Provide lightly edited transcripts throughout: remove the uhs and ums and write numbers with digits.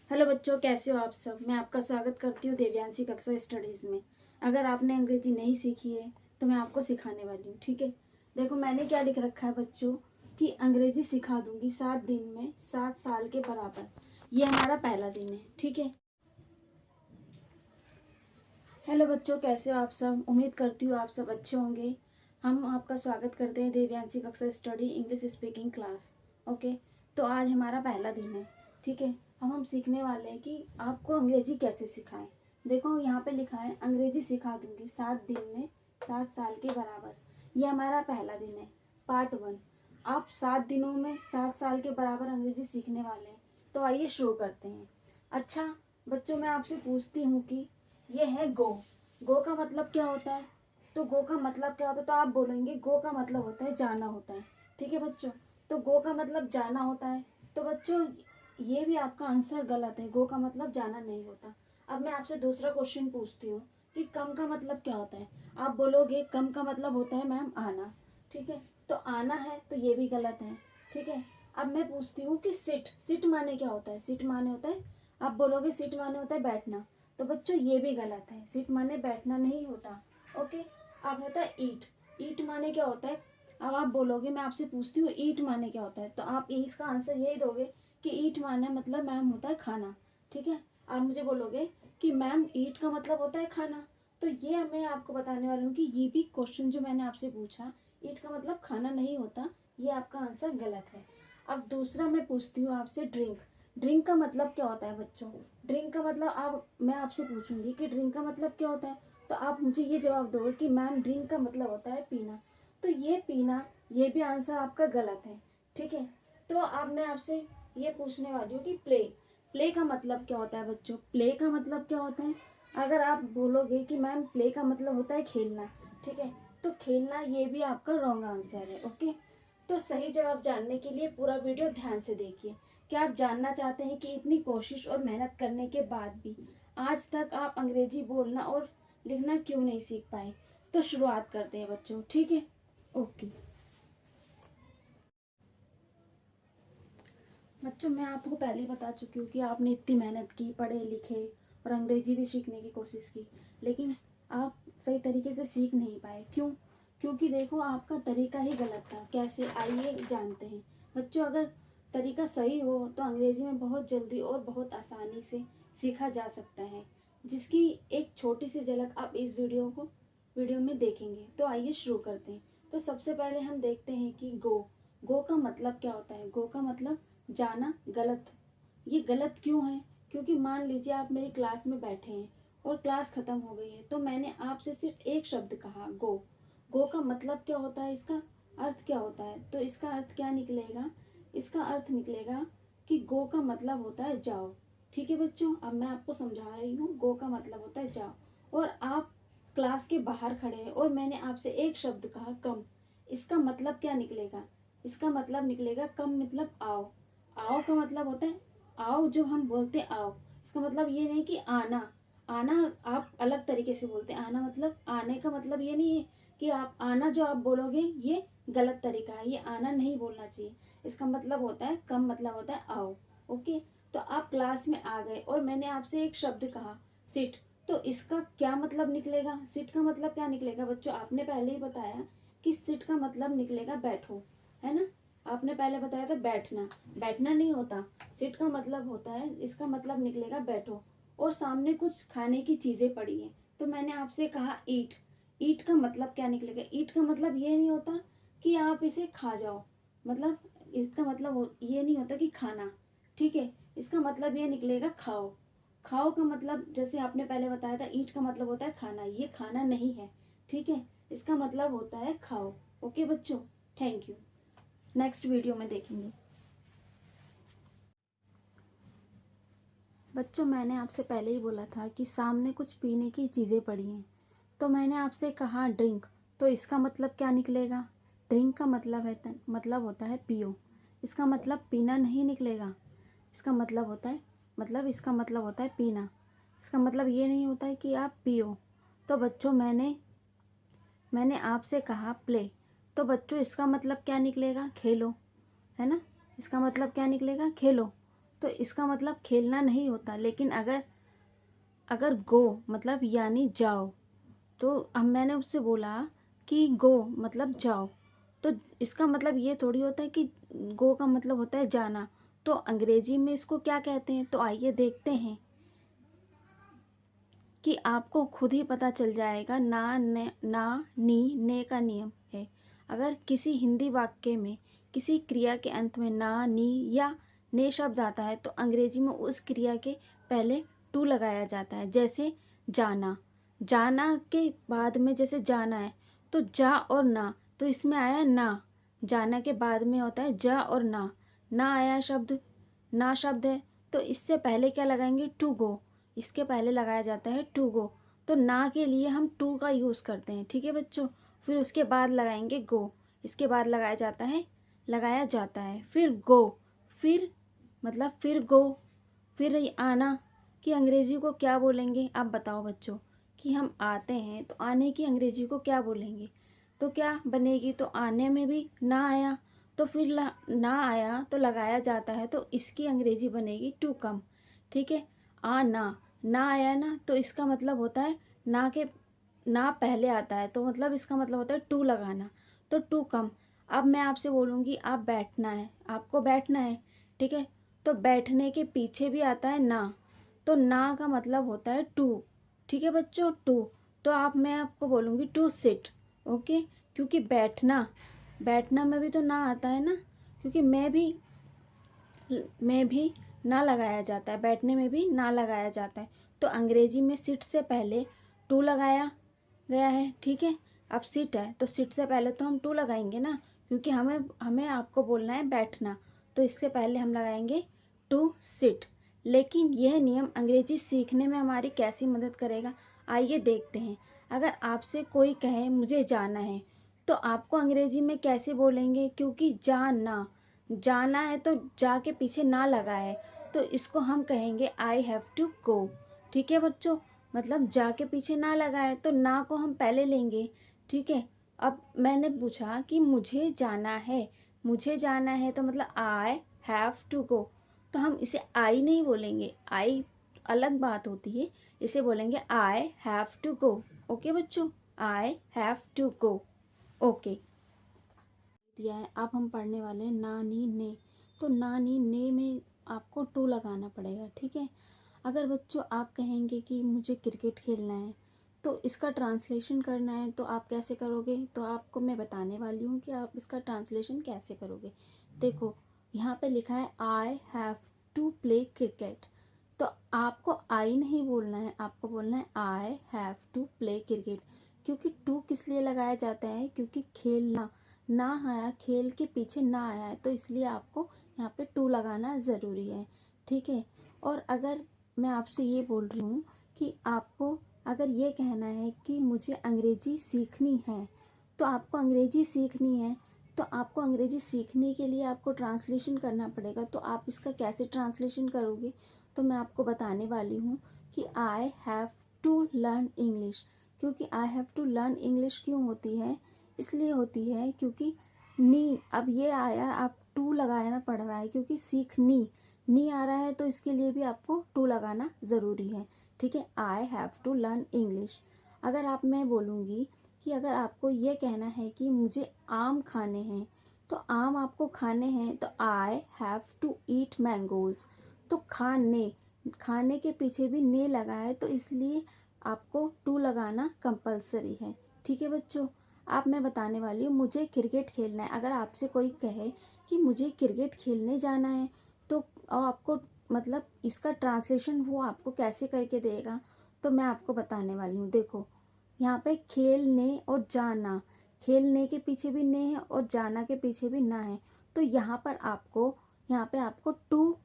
Hello बच्चों, कैसे हो आप सब। मैं आपका स्वागत करती हूँ देवयांशी कक्षा स्टडीज़ में। अगर आपने अंग्रेजी नहीं सीखी है तो मैं आपको सिखाने वाली हूँ, ठीक है। देखो मैंने क्या लिख रखा है बच्चों कि अंग्रेजी सिखा दूंगी 7 दिन में 7 साल के बराबर। ये हमारा पहला दिन है, ठीक है। हेलो बच्चों, कैसे हो आप सब। उम्मीद करती हूँ आप सब अच्छे होंगे। हम आपका स्वागत करते हैं देवयांशी कक्षा study English speaking class. Okay, तो आज हमारा पहला दिन है, ठीक है। हम सीखने वाले हैं कि आपको अंग्रेजी कैसे सिखाएं। देखो यहाँ पे लिखा है अंग्रेजी सिखा दूंगी 7 दिन में 7 साल के बराबर। ये हमारा पहला दिन है, पार्ट 1। आप 7 दिनों में 7 साल के बराबर अंग्रेजी सीखने वाले हैं। तो आइए शुरू करते हैं। अच्छा बच्चों, मैं आपसे पूछती हूँ कि ये है गो। गो का मतलब क्या होता है। तो गो का मतलब क्या होता है, तो आप बोलेंगे गो का मतलब होता है जाना होता है, ठीक है बच्चों। तो गो का मतलब जाना होता है। तो बच्चों ये भी आपका आंसर गलत है, गो का मतलब जाना नहीं होता। अब मैं आपसे दूसरा क्वेश्चन पूछती हूँ कि कम का मतलब क्या होता है। आप बोलोगे कम का मतलब होता है मैम आना, ठीक है। तो आना है तो ये भी गलत है, ठीक है। अब मैं पूछती हूँ कि सिट, सिट माने क्या होता है। सिट माने होता है, आप बोलोगे सिट माने होता है बैठना। तो बच्चों ये भी गलत है, सिट माने बैठना नहीं होता। ओके, अब होता है ईट। ईट माने क्या होता है। अब आप बोलोगे, मैं आपसे पूछती हूँ ईट माने क्या होता है, तो आप यही इसका आंसर यही दोगे कि ईट माने मतलब मैम होता है खाना, ठीक है। आप मुझे बोलोगे कि मैम ईट का मतलब होता है खाना। तो ये मैं आपको बताने वाली हूँ कि ये भी क्वेश्चन जो मैंने आपसे पूछा, ईट का मतलब खाना नहीं होता, ये आपका आंसर गलत है। अब दूसरा मैं पूछती हूँ आपसे ड्रिंक। ड्रिंक का मतलब क्या होता है बच्चों। ड्रिंक का मतलब आप, मैं आपसे पूछूंगी कि ड्रिंक का मतलब क्या होता है, तो आप मुझे ये जवाब दोगे कि मैम ड्रिंक का मतलब होता है पीना। तो ये पीना, ये भी आंसर आपका गलत है, ठीक है। तो अब मैं आपसे ये पूछने वाली हूँ कि प्ले, प्ले का मतलब क्या होता है बच्चों। प्ले का मतलब क्या होता है। अगर आप बोलोगे कि मैम प्ले का मतलब होता है खेलना, ठीक है। तो खेलना ये भी आपका रॉन्ग आंसर है, ओके। तो सही जवाब जानने के लिए पूरा वीडियो ध्यान से देखिए। क्या आप जानना चाहते हैं कि इतनी कोशिश और मेहनत करने के बाद भी आज तक आप अंग्रेजी बोलना और लिखना क्यों नहीं सीख पाए। तो शुरुआत करते हैं बच्चों, ठीक है। ओके बच्चों, मैं आपको पहले ही बता चुकी हूँ कि आपने इतनी मेहनत की, पढ़े लिखे और अंग्रेजी भी सीखने की कोशिश की, लेकिन आप सही तरीके से सीख नहीं पाए। क्यों। क्योंकि देखो आपका तरीका ही गलत था। कैसे, आइए जानते हैं। बच्चों अगर तरीका सही हो तो अंग्रेजी में बहुत जल्दी और बहुत आसानी से सीखा जा सकता है, जिसकी एक छोटी सी झलक आप इस वीडियो में देखेंगे। तो आइए शुरू करते हैं। तो सबसे पहले हम देखते हैं कि गो, गो का मतलब क्या होता है। गो का मतलब जाना। गलत। ये गलत क्यों है। क्योंकि मान लीजिए आप मेरी क्लास में बैठे हैं और क्लास खत्म हो गई है, तो मैंने आपसे सिर्फ एक शब्द कहा गो। गो का मतलब क्या होता है, इसका अर्थ क्या होता है। तो इसका अर्थ क्या निकलेगा, इसका अर्थ निकलेगा कि गो का मतलब होता है जाओ, ठीक है बच्चों। अब मैं आपको समझा रही हूँ, गो का मतलब होता है जाओ। और आप क्लास के बाहर खड़े हैं और मैंने आपसे एक शब्द कहा कम। इसका मतलब क्या निकलेगा, इसका मतलब निकलेगा कम मतलब आओ। आओ का मतलब होता है, आओ जो हम बोलते हैं आओ, इसका मतलब ये नहीं कि आना। आना आप अलग तरीके से बोलते हैं। आना मतलब, आने का मतलब ये नहीं है कि आप आना जो आप बोलोगे ये गलत तरीका है, ये आना नहीं बोलना चाहिए। इसका मतलब होता है कम, मतलब होता है आओ, ओके। तो आप क्लास में आ गए और मैंने आपसे एक शब्द कहा सिट। तो इसका क्या मतलब निकलेगा, सिट का मतलब क्या निकलेगा बच्चों। आपने पहले ही बताया कि सिट का मतलब निकलेगा बैठो, है ना। आपने पहले बताया था बैठना, बैठना नहीं होता। सिट का मतलब होता है, इसका मतलब निकलेगा बैठो। और सामने कुछ खाने की चीजें पड़ी हैं, तो मैंने आपसे कहा ईट। ईट का मतलब क्या निकलेगा। ईट का मतलब ये नहीं होता कि आप इसे खा जाओ, मतलब इसका मतलब ये नहीं होता कि खाना, ठीक है। इसका मतलब ये निकलेगा खाओ। खाओ का मतलब जैसे आपने पहले बताया था, ईट का मतलब होता है खाना, ये खाना नहीं है, ठीक है। इसका मतलब होता है खाओ। ओके बच्चों, थैंक यू। नेक्स्ट वीडियो में देखेंगे। बच्चों मैंने आपसे पहले ही बोला था कि सामने कुछ पीने की चीज़ें पड़ी हैं, तो मैंने आपसे कहा ड्रिंक। तो इसका मतलब क्या निकलेगा। ड्रिंक का मतलब है, मतलब होता है पियो। इसका मतलब पीना नहीं निकलेगा। इसका मतलब होता है, मतलब इसका मतलब होता है पीना। इसका मतलब ये नहीं होता है कि आप पियो। तो बच्चों मैंने आपसे कहा प्ले। तो बच्चों इसका मतलब क्या निकलेगा, खेलो, है ना। इसका मतलब क्या निकलेगा, खेलो। तो इसका मतलब खेलना नहीं होता। लेकिन अगर अगर गो मतलब यानी जाओ, तो अब मैंने उससे बोला कि गो मतलब जाओ, तो इसका मतलब ये थोड़ी होता है कि गो का मतलब होता है जाना। तो अंग्रेजी में इसको क्या कहते हैं, तो आइए देखते हैं कि आपको खुद ही पता चल जाएगा। ना ने ना नी ने का नियम है। अगर किसी हिंदी वाक्य में किसी क्रिया के अंत में ना नी या ने शब्द आता है तो अंग्रेजी में उस क्रिया के पहले टू लगाया जाता है। जैसे जाना, जाना के बाद में जैसे जाना है तो जा और ना, तो इसमें आया ना। जाना के बाद में होता है जा और ना आया शब्द, ना शब्द है, तो इससे पहले क्या लगाएंगे, टू गो। इसके पहले लगाया जाता है टू गो। तो ना के लिए हम टू का यूज़ करते हैं, ठीक है बच्चों। फिर उसके बाद लगाएंगे गो, इसके बाद लगाया जाता है फिर गो, फिर मतलब फिर गो, फिर ये आना की अंग्रेजी को क्या बोलेंगे, आप बताओ बच्चों। कि हम आते हैं तो आने की अंग्रेजी को क्या बोलेंगे, तो क्या बनेगी, तो आने में भी ना आया तो फिर ना आया तो लगाया जाता है, तो इसकी अंग्रेजी बनेगी टू कम, ठीक है। आना, ना आया ना, तो इसका मतलब होता है ना के ना पहले आता है, तो मतलब इसका मतलब होता है टू लगाना, तो टू कम। अब मैं आपसे बोलूँगी आप बैठना है, आपको बैठना है, ठीक है। तो बैठने के पीछे भी आता है ना, तो ना का मतलब होता है टू, ठीक है बच्चों, टू। तो मैं आपको बोलूँगी टू सिट, ओके। क्योंकि बैठना, बैठना में भी तो ना आता है ना, क्योंकि में भी ना लगाया जाता है, बैठने में भी ना लगाया जाता है। तो अंग्रेजी में सिट से पहले टू लगाया गया है, ठीक है। अब सिट है तो सिट से पहले तो हम टू लगाएंगे ना, क्योंकि हमें हमें आपको बोलना है बैठना, तो इससे पहले हम लगाएंगे टू सिट। लेकिन यह नियम अंग्रेजी सीखने में हमारी कैसी मदद करेगा, आइए देखते हैं। अगर आपसे कोई कहे मुझे जाना है, तो आपको अंग्रेजी में कैसे बोलेंगे, क्योंकि जाना है तो जा के पीछे ना लगा है, तो इसको हम कहेंगे आई हैव टू गो, ठीक है बच्चों। मतलब जा के पीछे ना लगा है तो ना को हम पहले लेंगे, ठीक है। अब मैंने पूछा कि मुझे जाना है तो मतलब आई हैव टू गो, तो हम इसे आई नहीं बोलेंगे, आई अलग बात होती है, इसे बोलेंगे I have to go, okay बच्चों, I have to go, okay. दिया है, अब हम पढ़ने वाले हैं ना नी ने। तो ना नी ने में आपको टू लगाना पड़ेगा, ठीक है। अगर बच्चों आप कहेंगे कि मुझे क्रिकेट खेलना है, तो इसका ट्रांसलेशन करना है, तो आप कैसे करोगे, तो आपको मैं बताने वाली हूँ कि आप इसका ट्रांसलेशन कैसे करोगे। देखो यहाँ पे लिखा है I have to play cricket, तो आपको आई नहीं बोलना है, आपको बोलना है I have to play cricket. क्योंकि टू किस लिए लगाया जाता है, क्योंकि खेलना, ना आया, खेल के पीछे ना आया है, तो इसलिए आपको यहाँ पे टू लगाना ज़रूरी है, ठीक है। और अगर मैं आपसे ये बोल रही हूँ कि आपको अगर ये कहना है कि मुझे अंग्रेजी सीखनी है, तो आपको अंग्रेजी सीखनी है, तो आपको अंग्रेजी सीखने के लिए आपको ट्रांसलेशन करना पड़ेगा। तो आप इसका कैसे ट्रांसलेशन करोगे, तो मैं आपको बताने वाली हूँ कि I have to learn English. क्योंकि I have to learn English क्यों होती है, इसलिए होती है क्योंकि नी, अब ये आया, आप टू लगाना पड़ रहा है, क्योंकि नी आ रहा है, तो इसके लिए भी आपको टू लगाना ज़रूरी है, ठीक है। I have to learn English. अगर मैं बोलूँगी कि अगर आपको ये कहना है कि मुझे आम खाने हैं, तो आम आपको खाने हैं, तो I have to eat mangoes. तो खाने के पीछे भी ने लगा है, तो इसलिए आपको टू लगाना कंपलसरी है, ठीक है बच्चों। आप मैं बताने वाली हूँ, मुझे क्रिकेट खेलना है। अगर आपसे कोई कहे कि मुझे क्रिकेट खेलने जाना है, तो आपको मतलब इसका ट्रांसलेशन वो आपको कैसे करके देगा, तो मैं आपको बताने वाली हूँ। देखो यहाँ पे खेलने और जाना, खेलने के पीछे भी ने है और जाना के पीछे भी ना है, तो यहाँ पे आपको टू,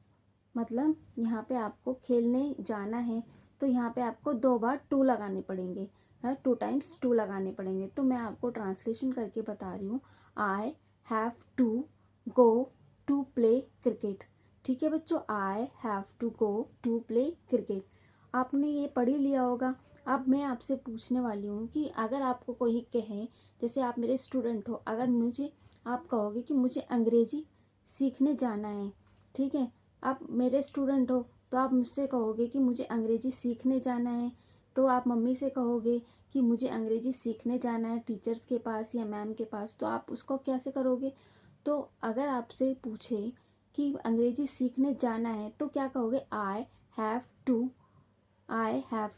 मतलब यहाँ पे आपको खेलने जाना है, तो यहाँ पे आपको दो बार टू लगाने पड़ेंगे, है टू टाइम्स टू लगाने पड़ेंगे। तो मैं आपको ट्रांसलेशन करके बता रही हूँ, I have to go to play cricket, ठीक है बच्चों, I have to go to play cricket. आपने ये पढ़ ही लिया होगा। अब मैं आपसे पूछने वाली हूँ कि अगर आपको कोई कहे, जैसे आप मेरे स्टूडेंट हो, अगर आप कहोगे कि मुझे अंग्रेजी सीखने जाना है, ठीक है, आप मेरे स्टूडेंट हो तो आप मुझसे कहोगे कि मुझे अंग्रेजी सीखने जाना है, तो आप मम्मी से कहोगे कि मुझे अंग्रेजी सीखने जाना है टीचर्स के पास या मैम के पास, तो आप उसको कैसे करोगे? तो अगर आपसे पूछे कि अंग्रेजी सीखने जाना है तो क्या कहोगे? I have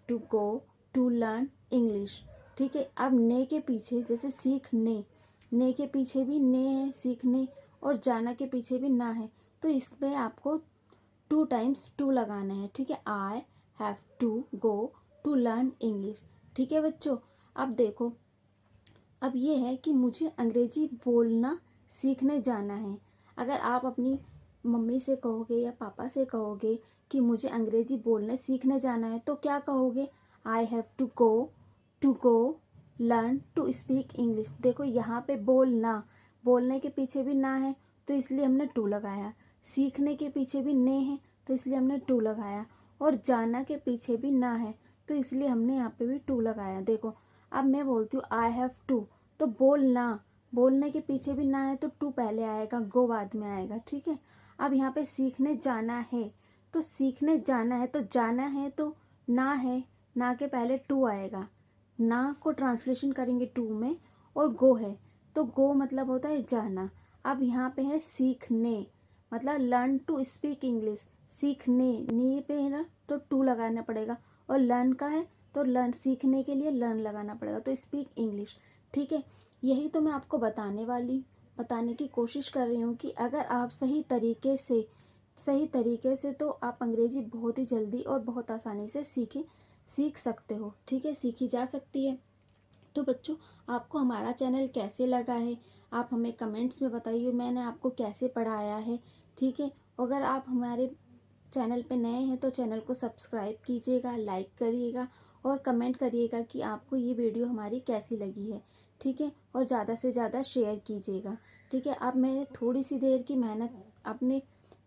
to go to learn English. ठीक है। अब ने के पीछे जैसे सीखने, ने के पीछे भी ने है सीखने, और जाना के पीछे भी ना है, तो इसमें आपको 2 टाइम्स टू लगाना है। ठीक है। I have to go to learn English. ठीक है बच्चों। अब देखो, अब ये है कि मुझे अंग्रेजी बोलना सीखने जाना है। अगर आप अपनी मम्मी से कहोगे या पापा से कहोगे कि मुझे अंग्रेजी बोलने सीखने जाना है, तो क्या कहोगे? I have to go learn to speak English. देखो यहाँ पे बोलना, बोलने के पीछे भी ना है तो इसलिए हमने टू लगाया, सीखने के पीछे भी ने है तो इसलिए हमने टू लगाया, और जाना के पीछे भी ना है तो इसलिए हमने यहाँ पे भी टू लगाया। देखो अब मैं बोलती हूँ आई हैव टू, तो बोलना, बोलने के पीछे भी ना है तो टू पहले आएगा, गो बाद में आएगा। ठीक है। अब यहाँ पे सीखने जाना है, तो सीखने जाना है तो जाना है तो ना है, ना के पहले टू आएगा, ना को ट्रांसलेशन करेंगे टू में, और गो है तो गो मतलब होता है जाना। अब यहाँ पे है सीखने, मतलब लर्न टू स्पीक इंग्लिश, सीखने नी पे है ना तो टू लगाना पड़ेगा, और लर्न का है तो लर्न, सीखने के लिए लर्न लगाना पड़ेगा, तो स्पीक इंग्लिश। ठीक है। यही तो मैं आपको बताने की कोशिश कर रही हूँ कि अगर आप सही तरीके से तो आप अंग्रेजी बहुत ही जल्दी और बहुत आसानी से सीख सकते हो। ठीक है, सीखी जा सकती है। तो बच्चों, आपको हमारा चैनल कैसे लगा है आप हमें कमेंट्स में बताइए, मैंने आपको कैसे पढ़ाया है। ठीक है। अगर आप हमारे चैनल पे नए हैं तो चैनल को सब्सक्राइब कीजिएगा, लाइक करिएगा और कमेंट करिएगा कि आपको ये वीडियो हमारी कैसी लगी है। ठीक है। और ज़्यादा से ज़्यादा शेयर कीजिएगा। ठीक है। अब मैंने थोड़ी सी देर की मेहनत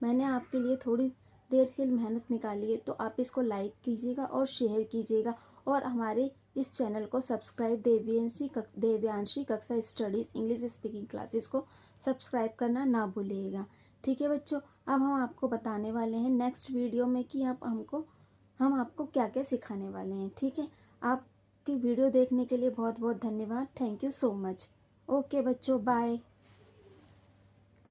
मैंने आपके लिए थोड़ी देर की मेहनत निकाली है, तो आप इसको लाइक कीजिएगा और शेयर कीजिएगा, और हमारे इस चैनल को सब्सक्राइब देव्यांशी कक्षा स्टडीज़ इंग्लिश स्पीकिंग क्लासेस को सब्सक्राइब करना ना भूलिएगा। ठीक है बच्चों। अब हम आपको बताने वाले हैं नेक्स्ट वीडियो में कि हम आपको क्या क्या सिखाने वाले हैं। ठीक है। आपकी वीडियो देखने के लिए बहुत बहुत धन्यवाद। Thank you so much. Okay बच्चों, बाय।